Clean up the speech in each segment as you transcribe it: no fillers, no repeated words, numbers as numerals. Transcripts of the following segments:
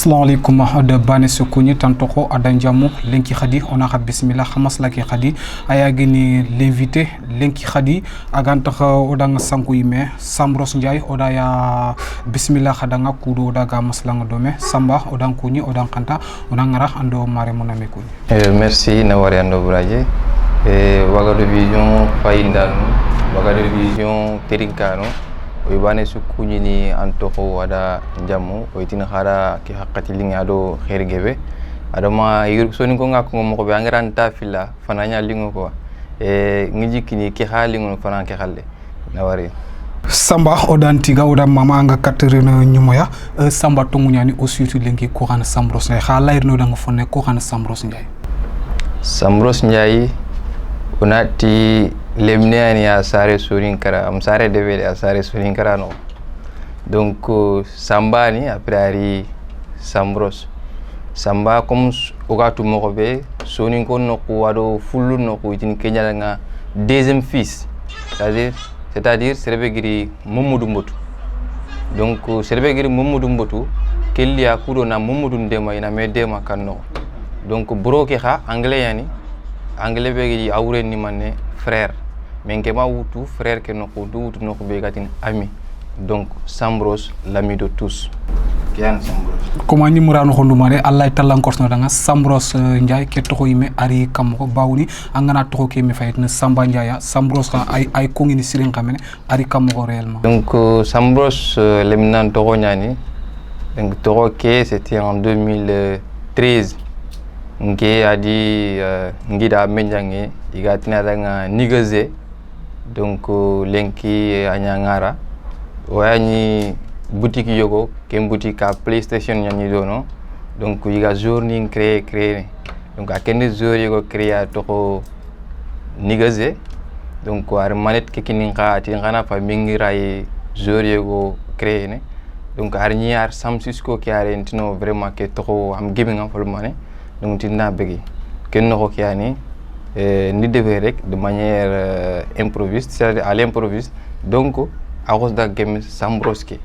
Assalamu alaikum de bane sukuni tantoko adanjamu lenki khadi on a bismillah khamas laki khadi aya gini l'invité lenki khadi aganta odanga sanku yime Sambros Ndiaye oda ya bismillah khadanga kudo oda ga maslanga dome samba odang kuni odang kanta onangara ando mare moname kuni merci na wari ando braje wagado vision faindanu wagado vision terinkano bane sukuni ni antoko wada jamu oitina khara ki haqqati linga do khair gebe adama yur soni ko ngako mo ko be angranta filla fananya lingo ko ngiji kini ki halingo fanan ki khalle na wari samba odantiga oda mama anga katerina nyumoya samba tongunyani aussi tu lenki ko xana Sambros Ndiaye khalairno danga fonne ko xana Sambros Ndiaye Sambros Ndiaye onati lemneani a sare surinkara am sare devede a sare surinkara no donc sambani après ari Sambros samba comme ogatu mokobe soninko no ko wado fullu no ko tin kenyala nga deuxième fils c'est-à-dire serbe giri Mamadou Mbotou donc serbe giri Mamadou Mbotou kelli akudo na Mamadou ndema ina medema kanno donc broke kha anglais yani anglais be giri awre ni manne frère mais ngema wutu frère ke noko wutu noko be gatin ami donc Sambros l'ami de tous kian Sambros comment ni murano khondumare allah talla korno danga Sambros Ndiaye ke to yime ari kamko bawni angana to ke mi fayitna Samba Ndiaye Sambros ka ay kongini sirin kamene ari kamko réellement donc Sambros lemnan to nyani donc to ke c'était en 2013 nge adi ngida menjange igatina danga nigeze donc lenki anyangara wani boutique yogo kem boutique a PlayStation nyani dono donc iga journée créé donc a kende jour yogo créé to nigeze donc war manette ke kininga ati ngana fa mingira e jour yogo créé ne donc arniar Samsisco ki arentino vraiment ke to am gibinga folmane donc tinna begi ken no ko yani ni devait rek de manière improviste c'est-à-dire à l'improviste donc à cause de game Sambros ki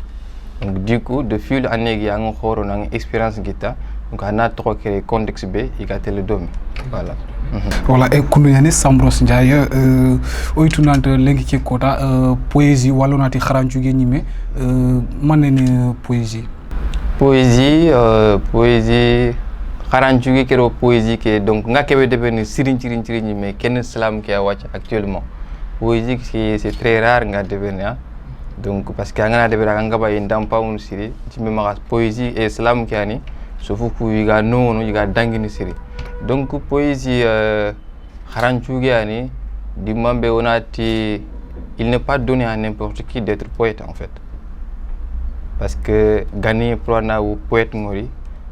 donc du coup de fil en aiguille ang xoro nang expérience gita donc ana trop créer contexte b igaté le domi voilà voilà e kunu yani Sambros Ndiaye oytunante lengi ki kota poésie walonati kharanju ge ñime manene poésie kharanju kero poésie ke donc ngakebe devenu sirin mais ken slam ki a watch actuellement poésie c'est très rare nga devenir donc parce que ngana devera ngaba indam pa un siri jimi ma poésie et slam ki ani sofu ku yiga no yiga dangini siri donc poésie kharanju ge ani dimambe onati il n'est pas donné à n'importe qui d'être poète en fait parce que gagner pour na ou poète mori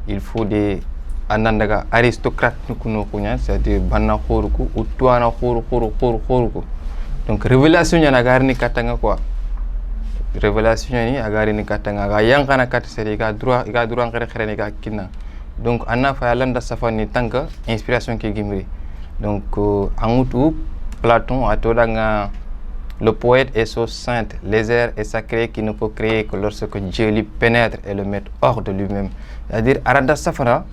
il faut des anandaga aristocrate nukuno kunya c'est-à-dire banna khoruku utwana khoruku donc révélation yana garni katanga quoi révélation ni agari ni katanga ga yankana kat seri ga droit ngere ga kinna donc anna fa yalanda safani tanka inspiration ki gimri donc angutu Platon atodanga le poète est so saint, légère et sacré qui ne peut créer que lorsque Dieu lui pénètre et le met hors de lui-même. C'est-à-dire aranda safara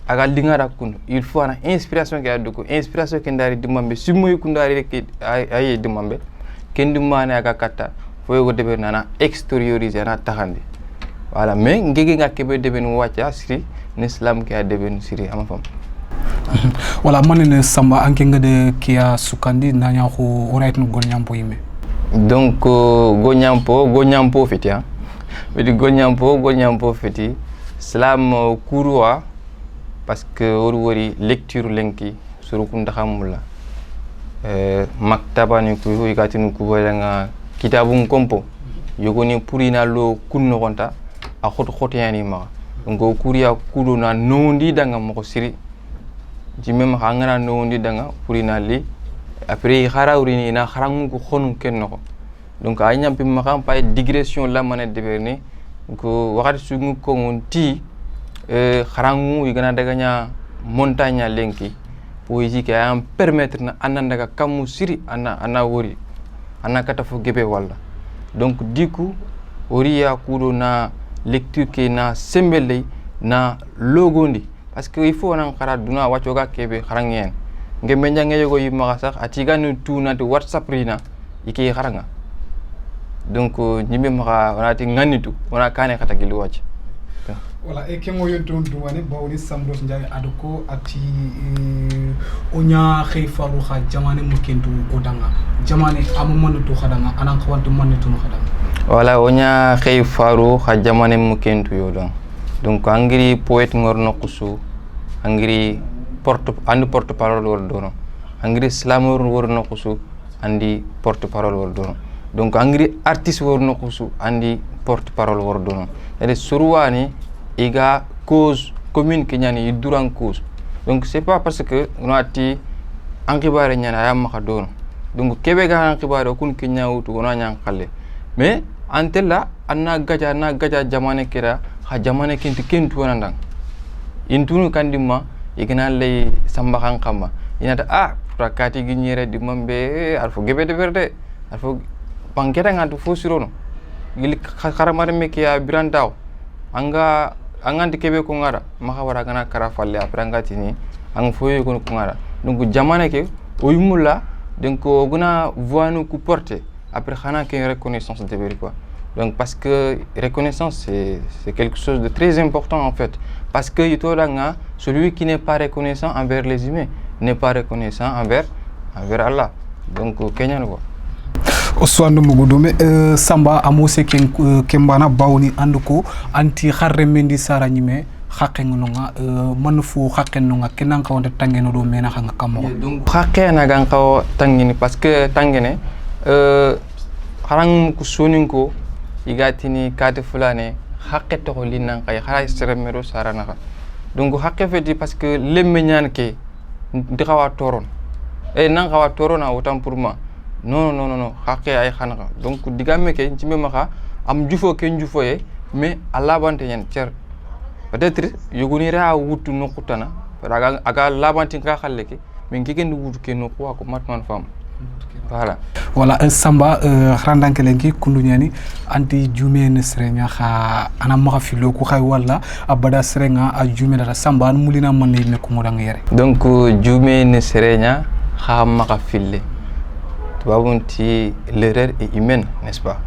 aga lingara kun il faut une inspiration qui a duko inspiration qui ndari dimambe sumoy kundari ki ay dimambe kendi mane aga kata foy go debe nana extérioriser na taxandi voilà mais ngege ngakebe debe no wacha siri l'islam qui a debe siri ama fam voilà manene samba anke ngade kia sukandi nanya ko right no gol nyampo yime donc go nyampo fiti hein mais go nyampo fiti slam kurwa parce que wori lecture lenki surukunda khamula maktaba ni ku yikatinu ku wala kitabun kompo yogoni purina lo kunno konta a khot yani ma ngo kuriya kudo na nondi danga mo siri jimem khangana nondi danga purina li après kharawrini na kharangu ko khonu kenno donc a nyampi ma kam pay digression la mané deberni ko wakati sungu ko ngonti kharangu yigana daga nya montagne lenki poésie ki am permettre na anandaga kamu siri ana wori ana kata fo gebe walla donc du coup oriya kudo na lecture ke na sembele na logondi parce que il faut nan khara duna wacho ga kebe kharangen nge menja nge yogo yima sax atiga nu tu na WhatsApp rina iki kharanga donc nyimbe maka onati nganitu ona kane khata gilu wacc wala e kemo yonton duwane bawni Sambros Ndiaye aduko ati onya khayfaru kha jamane mukentu odanga jamane amu manatu khadanga anan khawante manatu no khadanga wala onya khayfaru kha jamane mukentu yodang donc angiri poète ngorno kusu angiri porte parole wor dono angiri slameur worno kusu andi porte parole wor dono donc angiri artiste worno kusu andi porte parole wor dono ede surwani iga cause commune kenyani iduran cause donc c'est pas parce que on ati ankibare nyana ya maka dono donc kebe ga ankibare kun kenya wutu ona nyang khalle mais antella anna gaja jamane kira ha jamane kentu wonandang intunu kandima igana lay samba khankama inata prakati ginyere di mambe alfo gebede verde alfo banketa ngantu fo sirono gili kharamare mekiya birandaw angandi kebe ko ngara maka wara gana kara falle après ngati ni ang foye ko ngara donc jamane ke o yumulla donc guna voinu ku porter après khana ke reconnaissance de vérité quoi donc parce que reconnaissance c'est quelque chose de très important en fait parce que yitolanga celui qui n'est pas reconnaissant envers les humains n'est pas reconnaissant envers Allah donc kenyan quoi Oswando Mugudume Samba amose kembana bawni anduko anti kharre mendi sara nyime khakengonga manfu khakenonga kenan ka wonta tangeno do mena khanga kamo donc khakena gan ka tangini parce que tangene kharang ku soninko igatini kate fulane khakete ko linan kay khara seremero sara naka donc hakke feti parce que lemme nyan ke ndikawa toron e nan kawa torona autant pour moi non hakke ay khanaka donc digame ke ci mema am jufo ke njufoye mais Allah bante nyen cer peut-être yoguni ra wutu no kutana aga labanti ka khalle ke mais ngegen wutu ke no ko matman fam voilà Samba kharandanke lenki kundunyani anti jumen serenya kha ana ma filo ko khay wala abada serenga a jumela da Samba mulina manne me ko modanga yere donc jumen serenya kha ma fille Babunti, l'erreur est humaine, n'est-ce pas?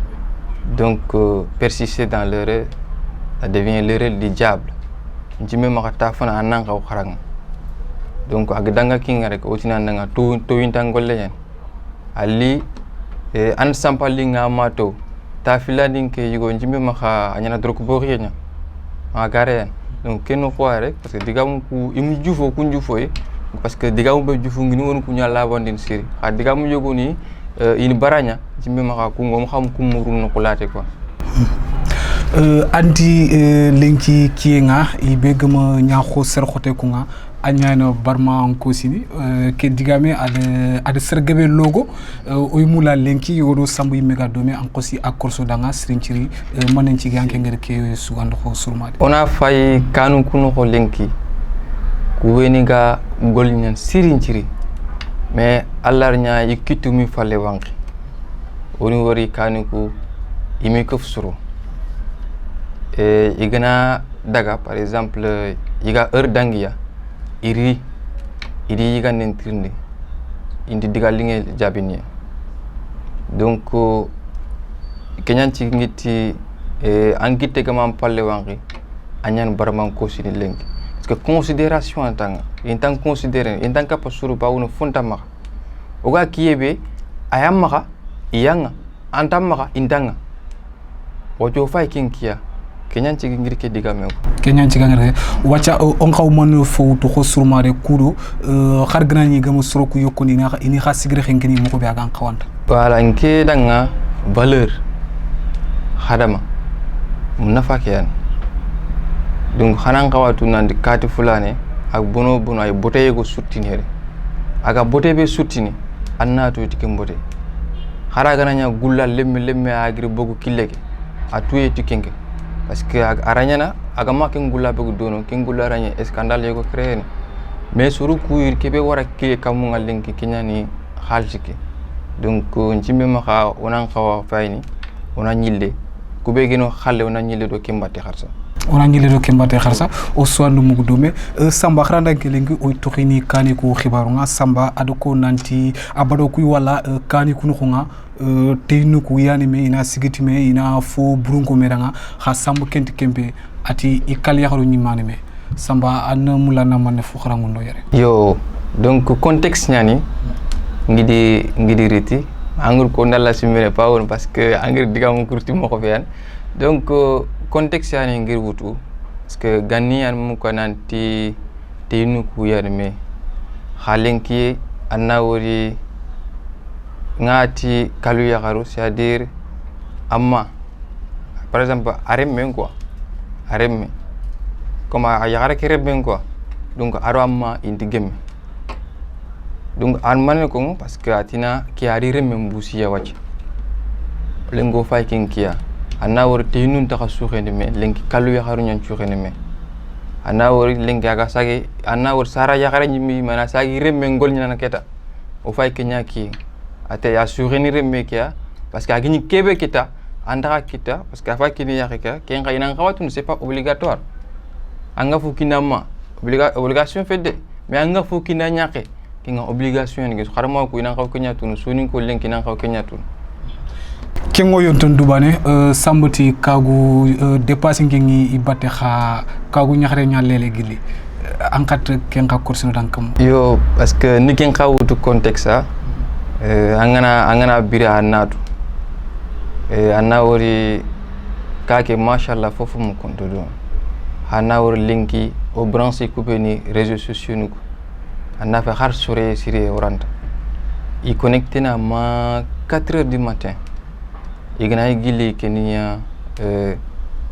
Donc, persister dans l'erreur, ça devient l'erreur du diable. Njime makata fana ananga ukharanga. Donc, agdanga kinga rek otina nanga to intangole yan. Ali an sampali nga mato. Ta fila dinke yugo njime maka anyana drok bori nya. Magare yan. Donc, keno kwa rek parce que digamu ku imu jufo kunjufo parce que digamu be jufu ngini won ku nyala wandin siri ha digamu yogo ni ini baranya jimbe maka ku ngom xam ku murun no kulate quoi anti lenki kienga ibe gama nyaxo ser xote ku nga anyana barma ko sini ke digame ad sergebe logo oy mula lenki yodo sambu mega dome en kosi akorso danga srinchiri manen ci ganke ngere ke sugando ko surmade ona fay kanu kuno ko lenki weniga golnyan sirinchiri mais Allah nya yikitu mi falle wanki oni wori kaniku imi ko fsuru igana daga par exemple iga dangiya iri yiga nentirndi indi digal linge jabini donc kenyan ci ngiti angite gam palle wanki anyan barman ko sini lengi parce que considération en tant considéré en tant que pasuru ba wono fontama oga kiyebe ayamaka iyanga antamaka indanga ojo fay kinkia kenyan ci ngir ke digame ko kenyan ci ngare wacha on xaw man fo to surmare kudo xar gna ni gam soroku yokoni na ini khasigre xenkeni mako be agan xawanta wala nke danga valeur khadama munafa kiyan donc xanan xawatu nandi kati fulane ak bono ay boteye go suttinere aga bote be suttini annato tikim bote xara gananya gulla lemme agri bogu killeke a tuye tikenge parce que aranyana aga ma ken gulla bogu dono ken gulla ranya scandale yego créer mais suru kuir kebe wara ke kamunga lenki kenyani khalsiki donc njimbe ma xa onan xawa fayni ona nyille kubegeno xalle ona nyille do kembati xarsa ona ñile do kembate kharsa o soandu mugu dome samba khranda gelengi o tokhini kani ko khibaru nga samba adoko nanti abado kuy wala kani kunu nga teynu ku yani me ina sigiti me ina fo burunko meranga kha sambu kenti kembe ati ikal yakharu nyimane me samba anna mulana manne fu kharangundo yare yo donc contexte ñani ngidi riti angir ko ndalla simire pa won parce que angir digam kurti moko fiyan donc contexte yani ngir wutu parce que ganni an mu ko nanti teynu ku yani me halenki anna wori ngati kalu yakaru c'est-à-dire amma par exemple aremme quoi aremme comme yakara ki rebe quoi donc aro amma indi gemme donc an mané ko parce que atina ki ari remme mbusi ya wacc lengo fay kin kiya anna wori teynu ta khasukhene me lenki kalu yakaru nyan chukhene me anna wori lenki aga sagi anna wori sara yakara nyimi mana sagi remme ngol nyana keta o fay kenya ki ate ya souvenir mekia parce que agini kebe kita andara kita parce que afa kini yakika ken kayina ngawatu c'est pas obligatoire anga fukina ma obligation fedde mais anga fukina nyake kinga obligation ngi xarama ko ina xaw kenya tunu suni ko lenki na xaw kenya tunu kengo yonton dubane sambati kagu dépasser ngi ibatte kha kagu nyaxare nyalele gili ankat ken ka course dan kam yo parce que ni ken xawutu contexte angana bira annatu anna wori kake machallah fofu mu konto do anna wori linki o branché coupé ni réseaux sociaux nuko anna fa har sore sire oranta i connecté na ma 4h du matin igna gili kenya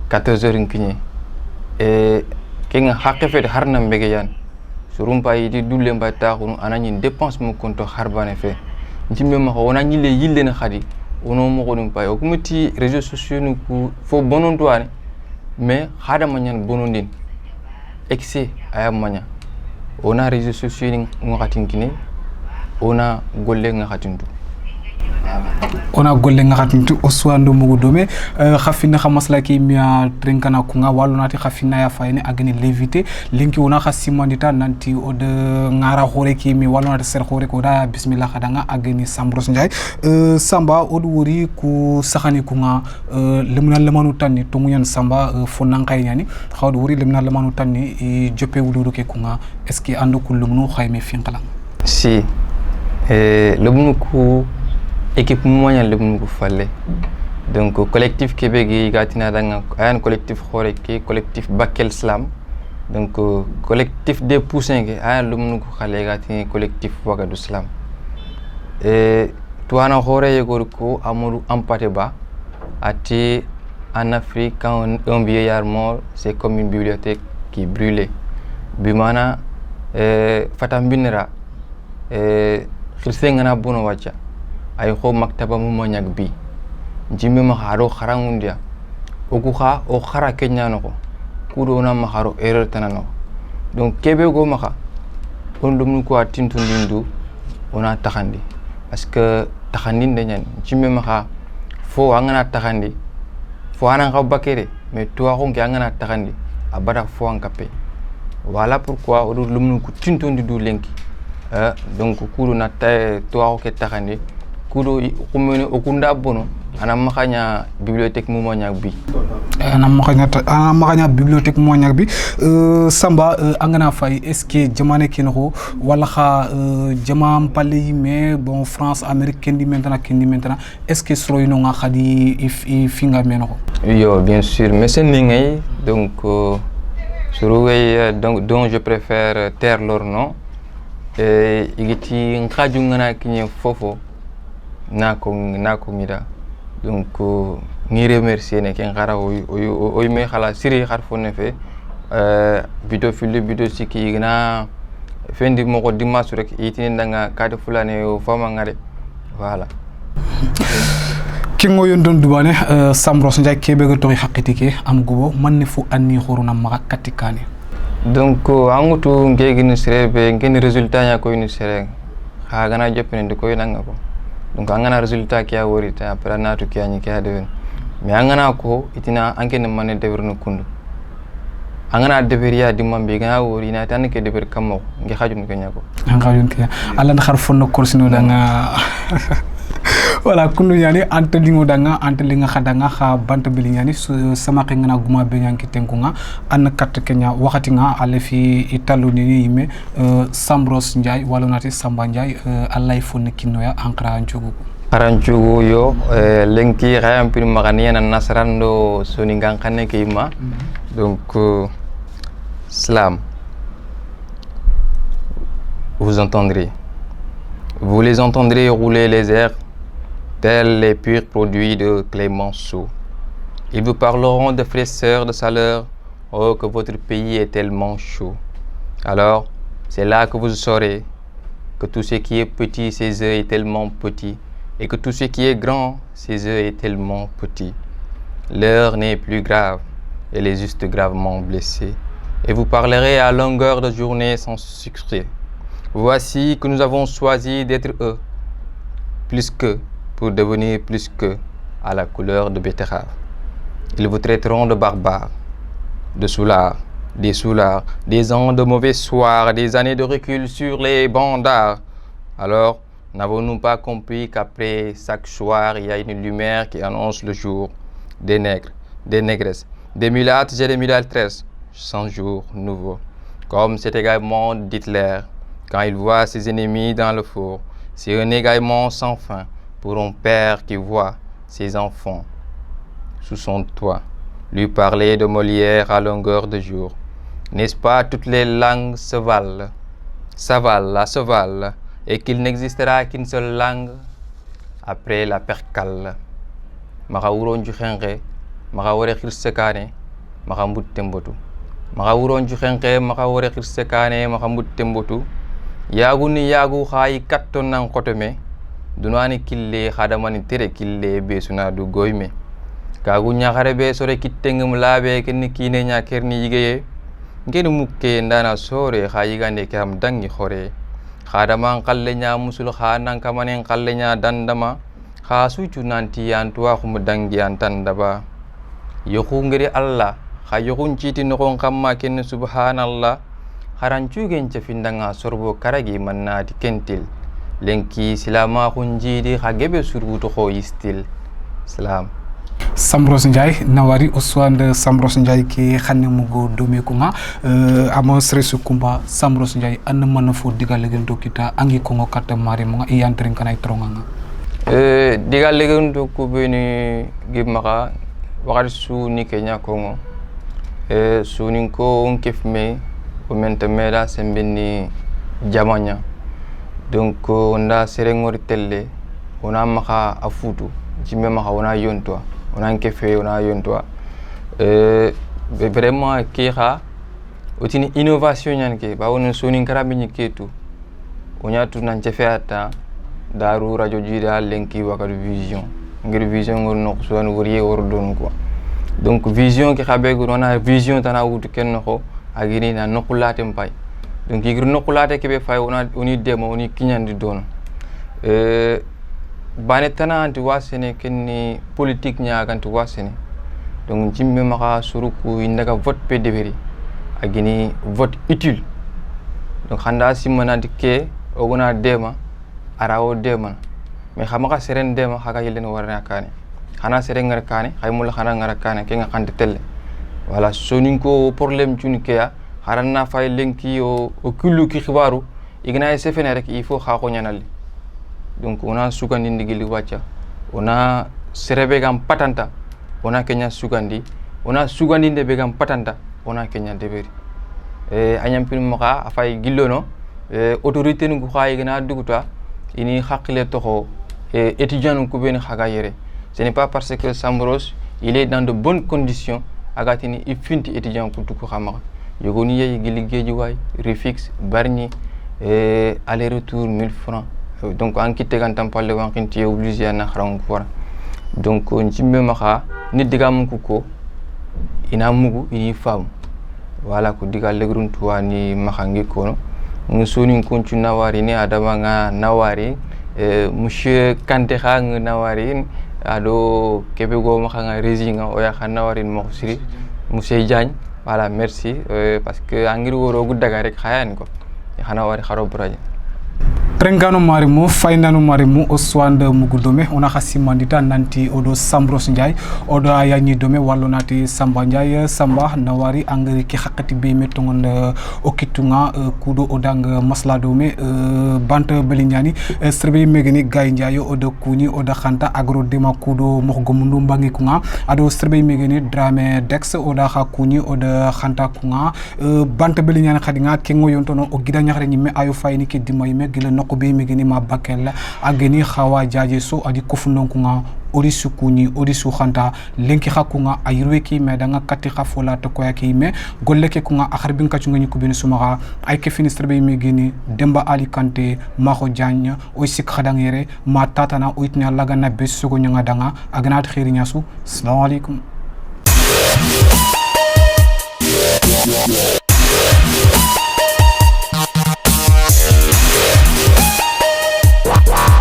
14h nkini kenga haqqe harna mbege yan surumpa yidi dulle mba taxunu anani dépense mu konto harbane fe jimbe ma ko wona ñile yille na khadi wono mo ko dum pay o kumati réseaux sociaux nu ko fo bonon toane mais khada ma ñan bonondin excès aya maña ona réseaux sociaux ni ngati kini ona golle ngati ndu ona golle ngati o swando mugo dome khafina khamaslaki miya trinkana kunga walonati khafina ya fayni agni lévité linki ona khasimandita nanti o de ngara khore ki mi walonati ser khore ko da bismillah khadanga agni sambros njay samba o wori ku sakhani kunga lemna lemanu tanni to munyan samba fo nankay nyani khawdo wori lemna lemanu tanni joppe wudo ke kunga est ce que ando kulumnu khayme finkala si lebnu ku équipe moyen le mun ko falle donc collectif kebegi gatina danga ayan collectif khore ki collectif Bakel Slam donc collectif des poussins ke ayan le mun ko khale gatini collectif Wagadou Slam tuana khore yegor ko amadou ampate ba ati en Afrique quand un vieillard mort c'est comme une bibliothèque qui brûlait bimana fatam binira khirsenga bono wacha ay ko maktaba mu manyak bi jimbe ma haro kharangundia oku kha o khara kenya nako kudo na ma haro erreur tanano donc kebe go maka on dum ko atintu ndindu ona takhandi parce que takhandi ndenyan jimbe ma kha fo angana takhandi fo anan ka bakere mais toi ko ngana takhandi abada fo an kapé voilà pourquoi o dum ko tintu ndu lenki donc kudo na toi ko takhandi kudo kumene okunda bono ana makanya bibliothèque mo ñak bi ana makanya bibliothèque mo ñak bi samba angana fay est-ce que jamane kinoko wala kha jamam pali mais bon France Amérique kendi maintenant est-ce que soro ino nga khadi finga menoko yo bien sûr mais c'est ningay donc soro way donc dont je préfère taire leur nom et igiti ngaju ngana kinye fofo nako mira donc ni remercier ne ken khara o me khala siri khar fo ne fe video siki gna fendi moko dimasu rek yitini ndanga kade fulane o fama ngare voilà kingo yondon dubane sambros njay kebe go tori hakitike am gubo manne fu anni khoruna maka katikane donc angutu ngegini sirebe ngeni résultat nya ko ni sere ha gana joppene de ko nanga ko donc angana résultat ki a worita après natu ki anyi ki a deven mais angana ko itina angene mané deverno kundu angana deberia dimambe gana wori na tan ke deber kammo ngi xajun ko nyako ngajun ke ala xar fonno korsino danga wala kunu yani antelingo danga antelinga khadanga kha banta bili yani sama ke ngana guma be nyanki tenkunga an kat kenya wakati nga ale fi italo ni yime Sambros Njie wala nati Samba Njie Allah fon kinoya ankra nchugo Paranchugo yo lenki rayam pin magania na nasrando soni ngankane ke ima donc slam vous entendrez, vous les entendrez rouler les airs tels les purs produits de Clémenceau. Ils vous parleront de fraîcheur, de chaleur, oh que votre pays est tellement chaud. Alors c'est là que vous saurez que tout ce qui est petit, ses œufs est tellement petit, et que tout ce qui est grand, ses œufs est tellement petit. L'heure n'est plus grave, elle est juste gravement blessée, et vous parlerez à longueur de journée sans succès. Voici que nous avons choisi d'être eux, plus que, pour devenir plus que, à la couleur de betterave. Ils vous traiteront de barbares, de soulards, des ans de mauvais soirs, des années de recul sur les bancs d'art. Alors, n'avons-nous pas compris qu'après chaque soir, il y a une lumière qui annonce le jour, des nègres, des négresses, des mulâtres et des mulâtresses, sans jour nouveau. Comme cet également d'Hitler, quand il voit ses ennemis dans le four, c'est un également sans fin pour un père qui voit ses enfants sous son toit, lui parler de Molière à longueur de jour. N'est-ce pas, toutes les langues se valent, et qu'il n'existera qu'une seule langue après la percale. Maka wuron ju xenxe, maka wore xir sekane, maka mbutte mbotu. Maka wuron ju xenxe, maka wore xir sekane, maka mbutte mbotu. Yagu ni yagu xayi katton nan xotome, dunani kille xadamani tere kille be suna du goyme. Kagu ñaxare be sore kittengum laabe ken kine ña kerni yigeye. Ngeen mukke ndana sore xayi gande ke am dangi xore. Xadaman xalle ña musul xa nan kamanen xalle ña dandama. Xa sucu nanti yantuwa xum dangi antandaba. Yoxu ngiri Allah, xa yoxun citi noxon xamma ken subhanallah. Harancugen cefindanga sorbo karagi mannati kentil. Lenki silama khunjidi khagebe surbuto kho istil. Salam. Sambros Njie nawari oswande Sambros Njie ke xanne mugo dome ko nga amo stresu kumba Sambros Njie an man fo digal gen dokita angi ko ngokata mari mo nga iyantrin kanay tronga nga digal gen dokku beni gimaka wakati su ni Kenya Kongo su ninko on kefme o mentemela sembeni jamanya. Donc on a serengori telle, on a maka afutu, jimbe maka on a yontwa, on a nkefe on a yontwa. Vraiment kira, otini innovation yanke, ba on soni karabi niketu, on a tout nanchefe ata, daru radio jida lenki wakadu vision, ngir vision ngor nok suan wuriye ordon quoi. Donc vision ki xabe on a vision tana wutu ken noko, agini na nokulate mpay. Donc igir nokulate kebe fay oni demo oni kinyandi dono bane tana anti wasene kenni politique nya ganti wasene donc jimme maka suruku indaga vote pe deveri agini vote utile donc khanda simana dikke ogona dema arawo dema mais xamaka seren dema xaka yelen warna kane xana seren ngar kane xaymul xana ngar kane ke nga xante telle voilà soninko problème tunikeya haranna fay lenki o kullu ki xibaru igna sefene rek il faut xako ñanali. Donc on a sugandi ndigili wacca, on a serebe gam patanta, on a kenya sugandi, on a sugandi ndebe gam patanta, on a kenya deberi anyam pin maka afay gillono autorité ngu xay igna duguta ini xaqile toxo étudiant ku ben xaga yere. Ce n'est pas parce que Sambros il est dans de bonnes conditions agatini ifinti étudiant ku tuku xamaka. Yogoni yey gili geji way refix barni aller-retour 1000 francs. Donc en quitté quand on parle de tu es obligé à naxran ko. Donc on jimbe maka nit digam ko ina mugu ini fam. Voilà ko digal legrun tuwa ni maxangi kono. Ngi soni kontu nawari ni adama nga nawari monsieur Kanté xang nawari ado kebe go maxanga rési nga oya xan nawari mo siri monsieur Diagne voilà merci parce que angir woro gu daga rek khayani ko xana wari kharo braje Trengano marimu fainano marimu oswande mugudome ona khasimandita nanti odo Sambros Ndiaye odo ayani dome wallo nati Samba Ndiaye Samba nawari angri ki hakati be metongon okitunga kudo odang masla dome bante belignani serbe megeni gay Ndiaye odo kuni odo khanta agro dema kudo mohgomundu mbangi kunga ado serbe megeni drame dex odo khakuni odo khanta kunga bante belignani khadinga kengo yontono o gida nyakhre ni me ayo fayni ke dimay me gile noko be megeni ma bakel ageni khawa jaje so adi kofunon kunga orisu kuni orisu khanta lenki khakunga ayirwe ki me danga katti khafola to koya ki me golle ke kunga akharbin ka chungani ko ben sumaga ay ke finistre be megeni Demba Ali Kanté Makho Diagne o sik khadang yere ma tatana o itnya laga na be sugo nyanga danga agnat khiri nyasu assalamu alaikum